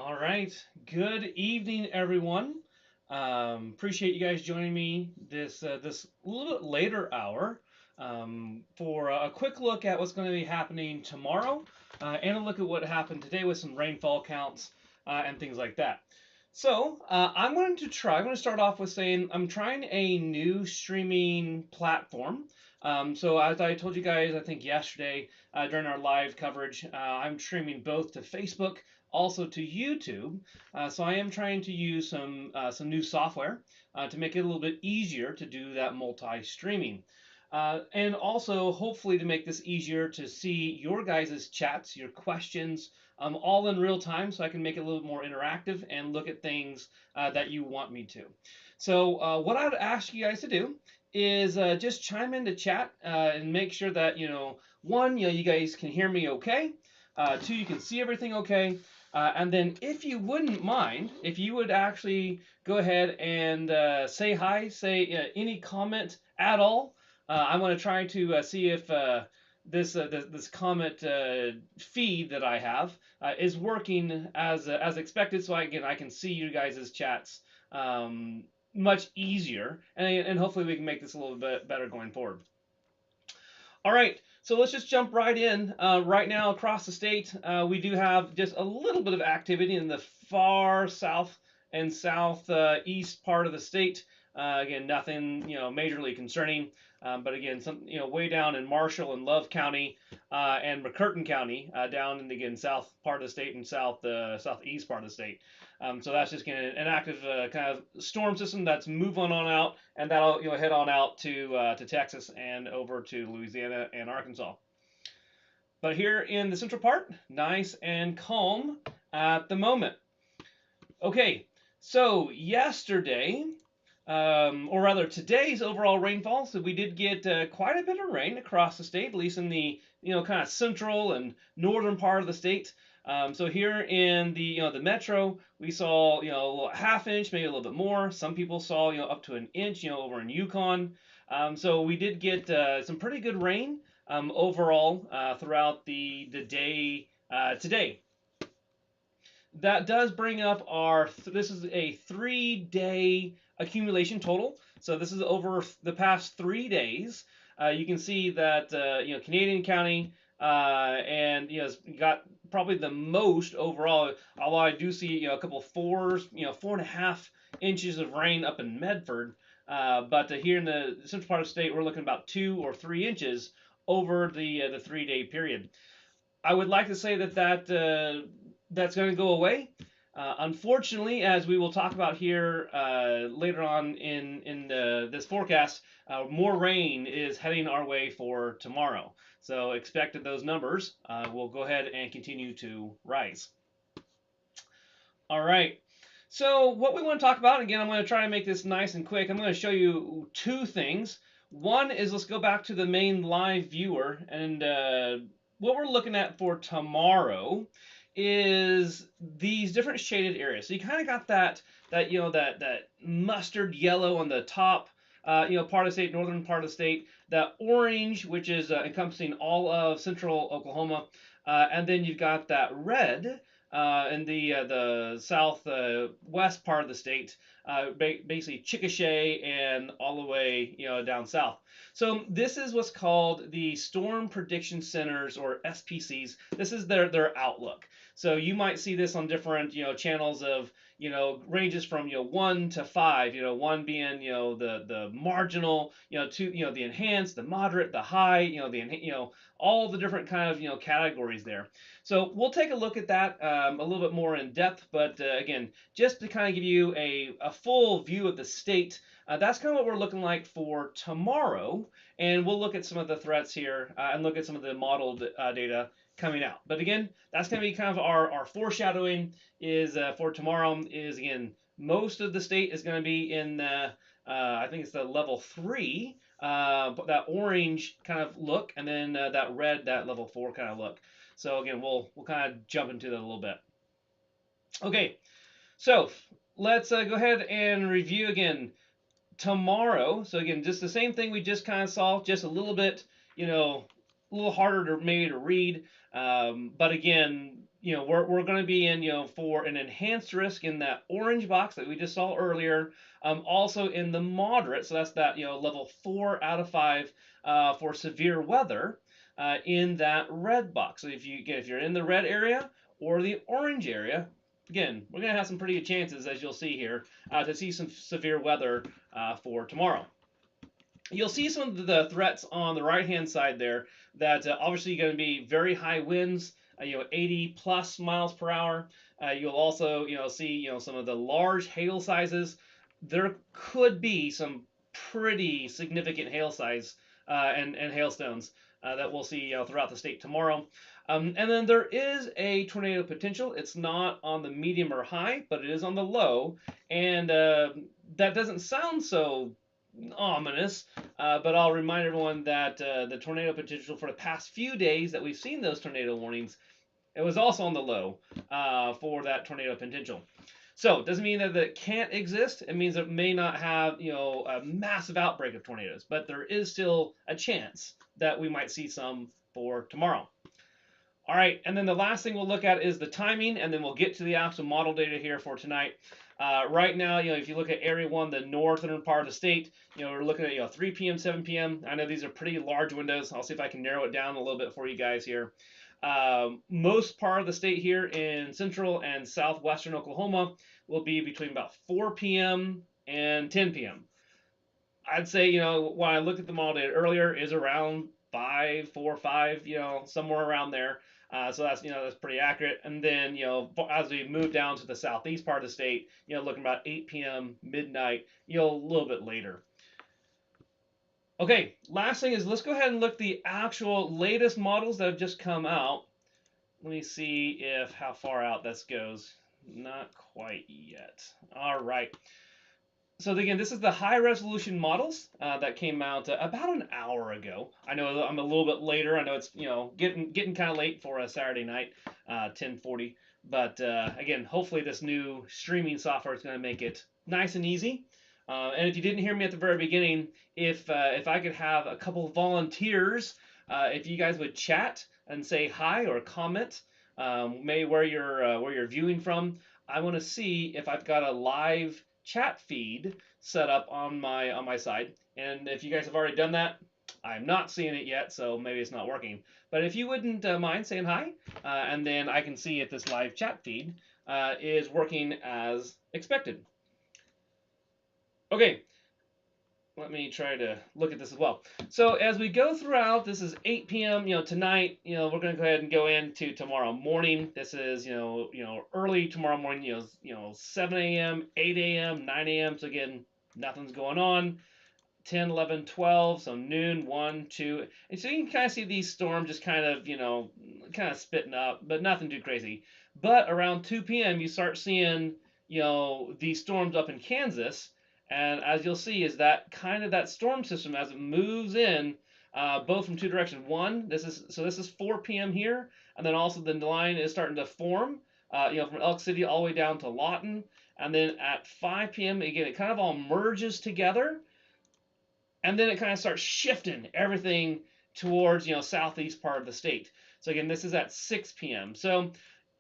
All right. Good evening, everyone. Appreciate you guys joining me this little bit later hour for a quick look at what's going to be happening tomorrow and a look at what happened today with some rainfall counts and things like that. I'm going to try. I'm going to start off with saying I'm trying a new streaming platform. So as I told you guys, I think yesterday during our live coverage, I'm streaming both to Facebook, also to YouTube. So I am trying to use some new software to make it a little bit easier to do that multi-streaming. And also, hopefully, to make this easier to see your guys' chats, your questions, all in real time, so I can make it a little more interactive and look at things that you want me to. What I would ask you guys to do is just chime into chat and make sure that one, you guys can hear me okay. Two, you can see everything okay. And then, if you wouldn't mind, if you would actually go ahead and say hi, say any comment at all. I'm going to try to see if this comment feed that I have is working as expected. So I can see you guys' chats much easier, and hopefully we can make this a little bit better going forward. All right, so let's just jump right in. Right now, across the state, we do have just a little bit of activity in the far south and southeast part of the state. Again, nothing majorly concerning, but again, some way down in Marshall and Love County and McCurtain County, down in again south part of the state and southeast part of the state. So that's just an active kind of storm system that's moving on out, and that'll head on out to Texas and over to Louisiana and Arkansas. But here in the central part, nice and calm at the moment. Okay, so yesterday, or rather today's overall rainfall, so we did get quite a bit of rain across the state, at least in the kind of central and northern part of the state. So here in the metro, we saw a half inch, maybe a little bit more. Some people saw up to an inch, over in Yukon. So we did get some pretty good rain overall throughout the day today. That does bring up this is a 3-day accumulation total. So this is over the past 3 days. You can see that Canadian County and has got probably the most overall. Although I do see a couple of 4.5 inches of rain up in Medford. But here in the central part of the state, we're looking about 2 or 3 inches over the 3-day period. I would like to say that's going to go away. Unfortunately, as we will talk about here later on in this forecast, more rain is heading our way for tomorrow. So expect that those numbers will go ahead and continue to rise. All right. So what we want to talk about, again, I'm going to try to make this nice and quick. I'm going to show you two things. One is let's go back to the main live viewer, and what we're looking at for tomorrow is these different shaded areas. So you kind of got that mustard yellow on the top, part of the state, northern part of the state, that orange, which is encompassing all of central Oklahoma, and then you've got that red in the south west part of the state, basically Chickasha and all the way down south. So this is what's called the Storm Prediction Centers, or SPCs. This is their outlook. So you might see this on different channels of ranges from 1 to 5. 1 being the marginal, 2 the enhanced, the moderate, the high, all the different kind of categories there. So we'll take a look at that a little bit more in depth, but again, just to kind of give you a full view of the state, that's kind of what we're looking like for tomorrow, and we'll look at some of the threats here and look at some of the modeled data coming out. But again, that's going to be kind of our foreshadowing is for tomorrow is, again, most of the state is going to be in the, I think it's the level 3, that orange kind of look, and then that red, that level 4 kind of look. So again, we'll kind of jump into that a little bit. Okay, so let's go ahead and review again tomorrow. So again, just the same thing we just kind of saw, just a little bit, a little harder to maybe to read. But again, we're going to be in, for an enhanced risk in that orange box that we just saw earlier. Also in the moderate, so that's that, level 4 out of 5 for severe weather in that red box. So if you're in the red area or the orange area, again, we're going to have some pretty good chances, as you'll see here, to see some severe weather for tomorrow. You'll see some of the threats on the right-hand side there that obviously going to be very high winds, 80 plus miles per hour. You'll also, see, some of the large hail sizes. There could be some pretty significant hail size and hailstones that we'll see, throughout the state tomorrow. And then there is a tornado potential. It's not on the medium or high, but it is on the low. And that doesn't sound so ominous, but I'll remind everyone that the tornado potential for the past few days that we've seen those tornado warnings, it was also on the low for that tornado potential. So it doesn't mean that it can't exist. It means it may not have, a massive outbreak of tornadoes, but there is still a chance that we might see some for tomorrow. All right, and then the last thing we'll look at is the timing, and then we'll get to the actual model data here for tonight. Right now, if you look at Area 1, the northern part of the state, we're looking at 3 p.m., 7 p.m. I know these are pretty large windows. I'll see if I can narrow it down a little bit for you guys here. Most part of the state here in central and southwestern Oklahoma will be between about 4 p.m. and 10 p.m. I'd say, when I looked at the model data earlier, is around 5, 4, 5, somewhere around there. So that's pretty accurate. And then, as we move down to the southeast part of the state, looking about 8 p.m., midnight, a little bit later. Okay, last thing is let's go ahead and look at the actual latest models that have just come out. Let me see if how far out this goes. Not quite yet. All right. So again, this is the high resolution models that came out about an hour ago. I know I'm a little bit later. I know it's getting kind of late for a Saturday night, 10:40. But again, hopefully this new streaming software is going to make it nice and easy. And if you didn't hear me at the very beginning, if I could have a couple of volunteers, if you guys would chat and say hi or comment, maybe where you're viewing from, I want to see if I've got a live chat feed set up on my side. And if you guys have already done that, I'm not seeing it yet, so maybe it's not working. But if you wouldn't mind saying hi, and then I can see if this live chat feed is working as expected. Okay, let me try to look at this as well. So as we go throughout, this is 8 p.m. Tonight. We're going to go ahead and go into tomorrow morning. This is early tomorrow morning. 7 a.m., 8 a.m., 9 a.m. So again, nothing's going on. 10, 11, 12, so noon, 1, 2. And so you can kind of see these storms just kind of spitting up, but nothing too crazy. But around 2 p.m., you start seeing, these storms up in Kansas. And as you'll see, is that kind of that storm system as it moves in, both from two directions. One, this is 4 p.m. here, and then also the line is starting to form, from Elk City all the way down to Lawton. And then at 5 p.m., again, it kind of all merges together. And then it kind of starts shifting everything towards, southeast part of the state. So again, this is at 6 p.m. So,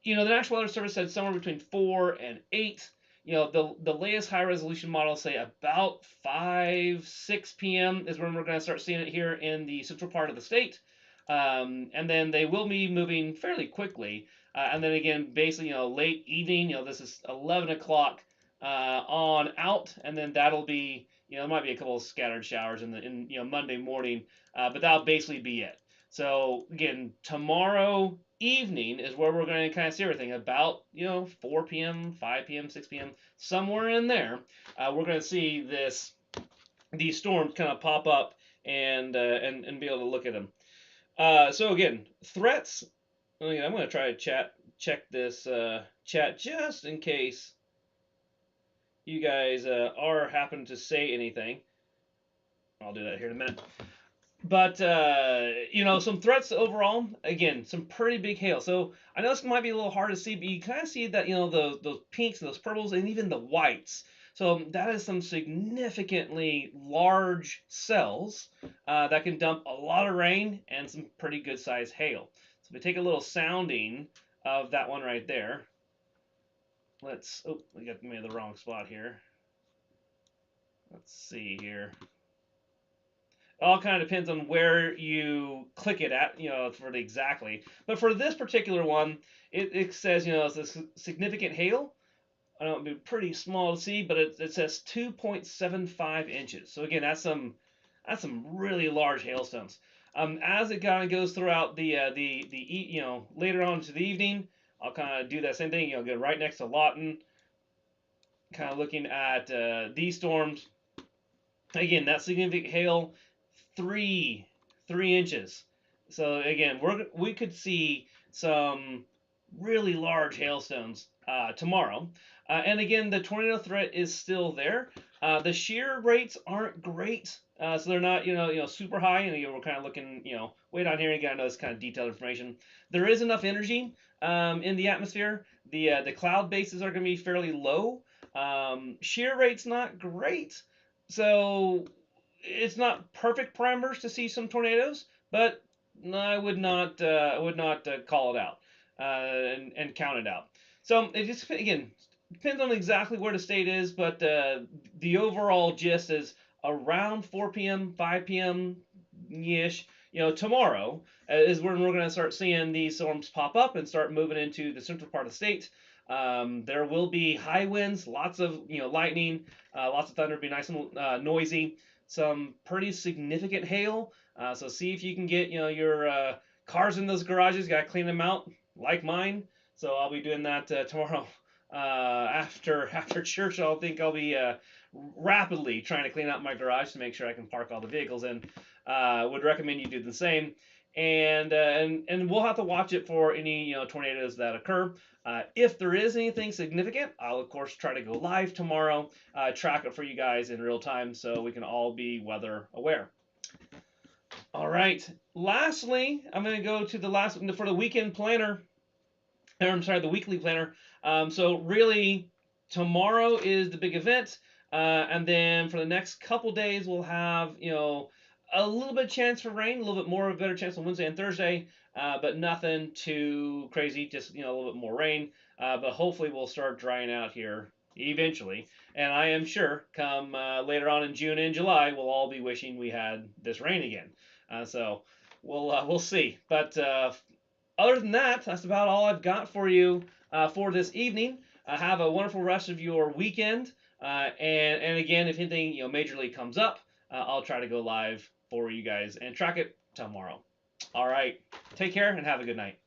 the National Weather Service said somewhere between 4 and 8. The latest high resolution models say about 5, 6 p.m. is when we're going to start seeing it here in the central part of the state. And then they will be moving fairly quickly. And then again, basically, late evening, this is 11 o'clock on out, and then that'll be, there might be a couple of scattered showers in Monday morning, but that'll basically be it. So again, tomorrow evening is where we're going to kind of see everything about 4 p.m., 5 p.m., 6 p.m., somewhere in there. We're going to see these storms kind of pop up and be able to look at them. So again, threats. Again, I'm going to try to check this chat just in case you guys are happen to say anything. I'll do that here in a minute. But some threats overall. Again, some pretty big hail. So I know this might be a little hard to see, but you kind of see that those pinks, those purples, and even the whites. So that is some significantly large cells that can dump a lot of rain and some pretty good sized hail. So if we take a little sounding of that one right there. Oh, we got me in the wrong spot here. Let's see here. It all kind of depends on where you click it at, for the exactly. But for this particular one, it says, it's a significant hail. I know it'd be pretty small to see, but it says 2.75 inches. So again, that's some really large hailstones. As it kind of goes throughout the later on to the evening, I'll kind of do that same thing. Get right next to Lawton, kind of looking at these storms. Again, that significant hail, three 3 inches. So again, we could see some really large hailstones tomorrow. And again, the tornado threat is still there. The shear rates aren't great, so they're not super high. And we're kind of looking way down here. You gotta know this kind of detailed information. There is enough energy in the atmosphere. The cloud bases are going to be fairly low. Shear rate's not great, so it's not perfect parameters to see some tornadoes, but I would not call it out and count it out. So it just again depends on exactly where the state is, but the overall gist is around 4 p.m., 5 p.m. ish. Tomorrow is when we're going to start seeing these storms pop up and start moving into the central part of the state. There will be high winds, lots of lightning, lots of thunder, be nice and noisy. Some pretty significant hail. So see if you can get your cars in those garages. Got to clean them out, like mine. So I'll be doing that tomorrow after church. I think I'll be rapidly trying to clean out my garage to make sure I can park all the vehicles in. Would recommend you do the same. And we'll have to watch it for any tornadoes that occur. If there is anything significant, I'll of course try to go live tomorrow, track it for you guys in real time, so we can all be weather aware. All right. Lastly, I'm going to go to the last for the weekend planner. I'm sorry, the weekly planner. So really, tomorrow is the big event, and then for the next couple days, we'll have a little bit of chance for rain, a little bit more of a better chance on Wednesday and Thursday, but nothing too crazy, just a little bit more rain. But hopefully we'll start drying out here eventually. And I am sure come later on in June and July, we'll all be wishing we had this rain again. So we'll see. But other than that, that's about all I've got for you for this evening. Have a wonderful rest of your weekend. And again, if anything majorly comes up, I'll try to go live for you guys and track it tomorrow. All right. Take care and have a good night.